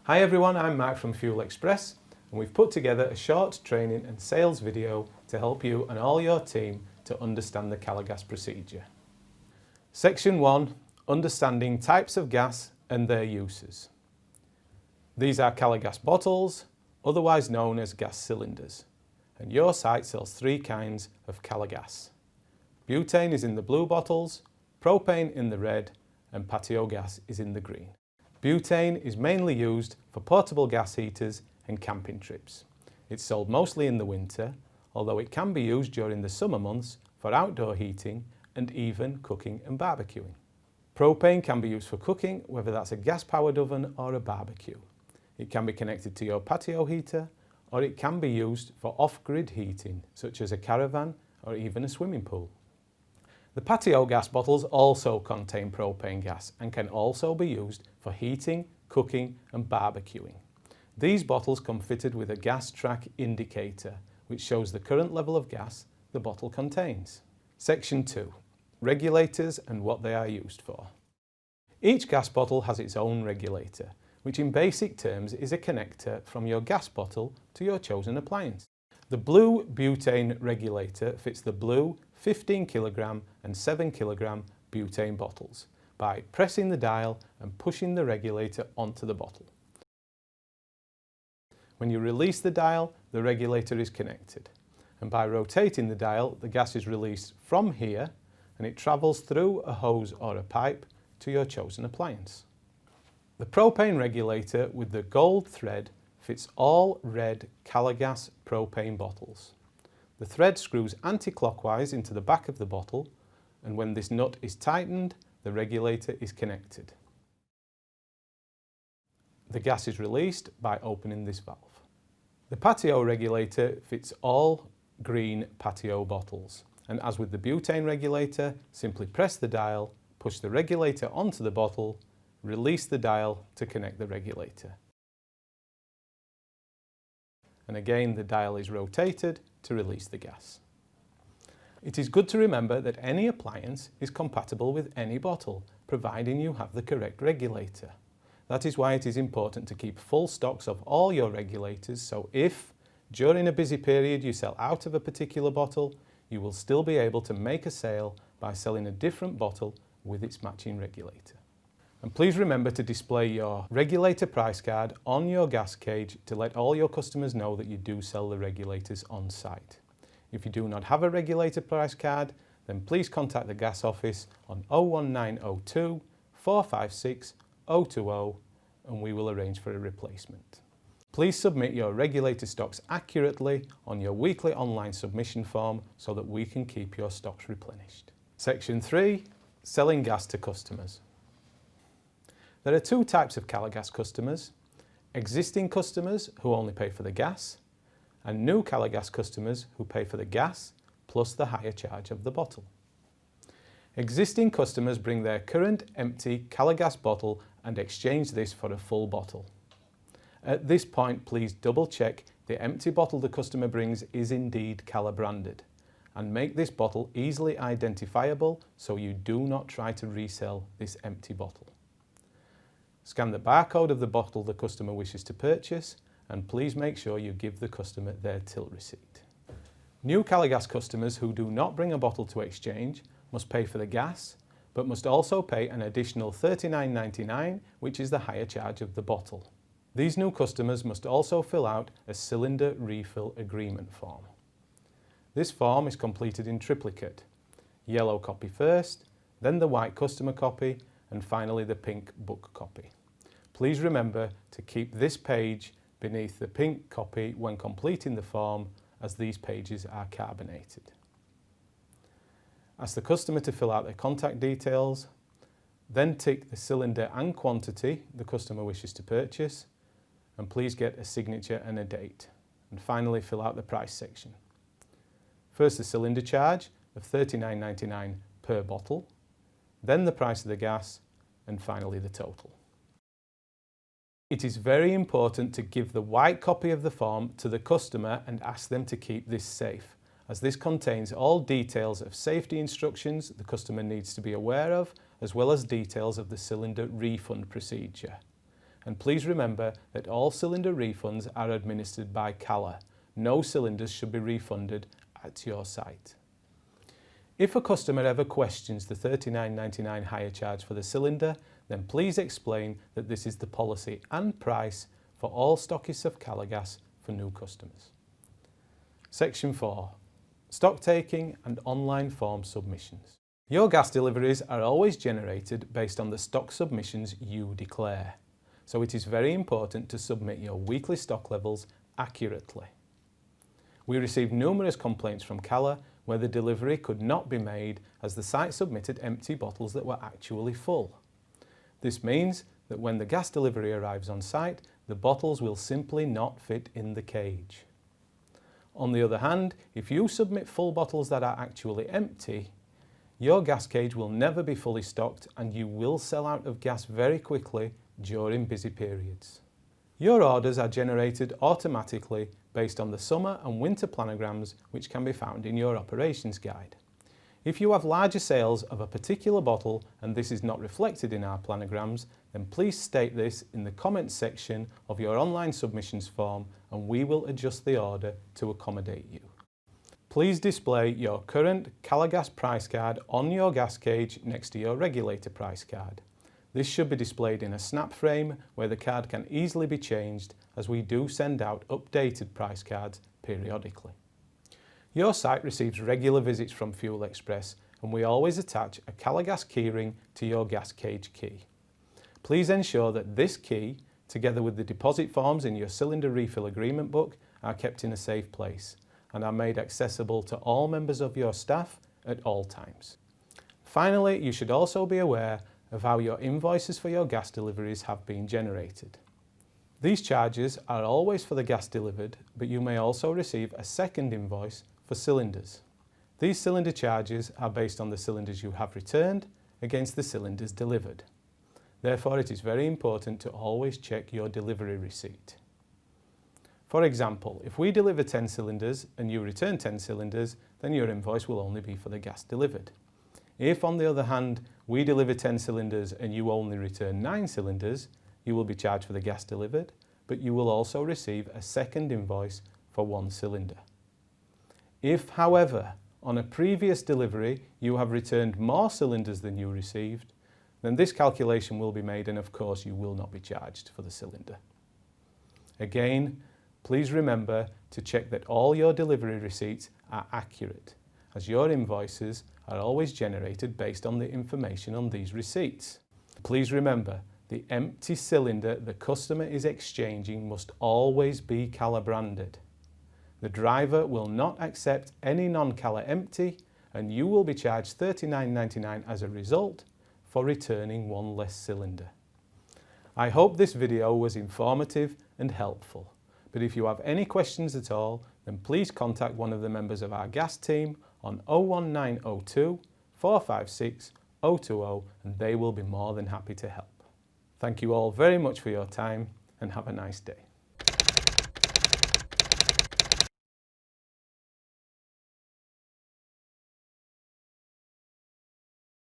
Hi everyone, I'm Mark from Fuel Express and we've put together a short training and sales video to help you and all your team to understand the Kah gas procedure. Section 1, understanding types of gas and their uses. These are Kah gas bottles, otherwise known as gas cylinders, and your site sells 3 kinds of Kah gas. Butane is in the blue bottles, propane in the red, and patio gas is in the green. Butane is mainly used for portable gas heaters and camping trips. It's sold mostly in the winter, although it can be used during the summer months for outdoor heating and even cooking and barbecuing. Propane can be used for cooking, whether that's a gas-powered oven or a barbecue. It can be connected to your patio heater, or it can be used for off-grid heating, such as a caravan or even a swimming pool. The patio gas bottles also contain propane gas and can also be used for heating, cooking and barbecuing. These bottles come fitted with a gas track indicator, which shows the current level of gas the bottle contains. Section 2. Regulators and what they are used for. Each gas bottle has its own regulator, which in basic terms is a connector from your gas bottle to your chosen appliance. The blue butane regulator fits the blue 15 kg and 7 kg butane bottles by pressing the dial and pushing the regulator onto the bottle. When you release the dial, the regulator is connected, and by rotating the dial, the gas is released from here and it travels through a hose or a pipe to your chosen appliance. The propane regulator with the gold thread fits all red Kah gas propane bottles. The thread screws anti-clockwise into the back of the bottle, and when this nut is tightened, the regulator is connected. The gas is released by opening this valve. The patio regulator fits all green patio bottles, and as with the butane regulator, simply press the dial, push the regulator onto the bottle, release the dial to connect the regulator. And again the dial is rotated to release the gas. It is good to remember that any appliance is compatible with any bottle, providing you have the correct regulator. That is why it is important to keep full stocks of all your regulators, so if, during a busy period, you sell out of a particular bottle, you will still be able to make a sale by selling a different bottle with its matching regulator. And please remember to display your regulator price card on your gas cage to let all your customers know that you do sell the regulators on site. If you do not have a regulator price card, then please contact the gas office on 01902 456 020 and we will arrange for a replacement. Please submit your regulator stocks accurately on your weekly online submission form so that we can keep your stocks replenished. Section 3. Selling gas to customers. There are 2 types of Kah gas customers: existing customers who only pay for the gas, and new Kah gas customers who pay for the gas plus the higher charge of the bottle. Existing customers bring their current empty Kah gas bottle and exchange this for a full bottle. At this point, please double check the empty bottle the customer brings is indeed Kah branded, and make this bottle easily identifiable so you do not try to resell this empty bottle. Scan the barcode of the bottle the customer wishes to purchase, and please make sure you give the customer their till receipt. New Kah gas customers who do not bring a bottle to exchange must pay for the gas, but must also pay an additional $39.99, which is the higher charge of the bottle. These new customers must also fill out a cylinder refill agreement form. This form is completed in triplicate: yellow copy first, then the white customer copy, and finally the pink book copy. Please remember to keep this page beneath the pink copy when completing the form, as these pages are carbonated. Ask the customer to fill out their contact details, then tick the cylinder and quantity the customer wishes to purchase, and please get a signature and a date, and finally fill out the price section. First the cylinder charge of $39.99 per bottle, then the price of the gas, and finally the total. It is very important to give the white copy of the form to the customer and ask them to keep this safe, as this contains all details of safety instructions the customer needs to be aware of, as well as details of the cylinder refund procedure. and please remember that all cylinder refunds are administered by Kah. No cylinders should be refunded at your site. If a customer ever questions the $39.99 hire charge for the cylinder, then please explain that this is the policy and price for all stockists of Kah gas for new customers. Section 4. Stock taking and online form submissions. Your gas deliveries are always generated based on the stock submissions you declare, so it is very important to submit your weekly stock levels accurately. We received numerous complaints from Kah where the delivery could not be made as the site submitted empty bottles that were actually full. This means that when the gas delivery arrives on site, the bottles will simply not fit in the cage. On the other hand, if you submit full bottles that are actually empty, your gas cage will never be fully stocked and you will sell out of gas very quickly during busy periods. Your orders are generated automatically based on the summer and winter planograms which can be found in your operations guide. If you have larger sales of a particular bottle and this is not reflected in our planograms, then please state this in the comments section of your online submissions form and we will adjust the order to accommodate you. Please display your current Kah gas price card on your gas cage next to your regulator price card. This should be displayed in a snap frame where the card can easily be changed, as we do send out updated price cards periodically. Your site receives regular visits from Fuel Express and we always attach a Kah gas keyring to your gas cage key. Please ensure that this key, together with the deposit forms in your cylinder refill agreement book, are kept in a safe place and are made accessible to all members of your staff at all times. Finally, you should also be aware of how your invoices for your gas deliveries have been generated. These charges are always for the gas delivered, but you may also receive a second invoice for cylinders. These cylinder charges are based on the cylinders you have returned against the cylinders delivered. Therefore, it is very important to always check your delivery receipt. For example, if we deliver 10 cylinders and you return 10 cylinders, then your invoice will only be for the gas delivered. If, on the other hand, we deliver 10 cylinders and you only return 9 cylinders, you will be charged for the gas delivered, but you will also receive a second invoice for 1 cylinder. If, however, on a previous delivery you have returned more cylinders than you received, then this calculation will be made and of course you will not be charged for the cylinder. Again, please remember to check that all your delivery receipts are accurate, as your invoices are always generated based on the information on these receipts. Please remember, the empty cylinder the customer is exchanging must always be Kah branded. The driver will not accept any non-Kah empty and you will be charged $39.99 as a result for returning 1 less cylinder. I hope this video was informative and helpful, but if you have any questions at all, then please contact one of the members of our gas team on 01902 456 020 and they will be more than happy to help. Thank you all very much for your time and have a nice day.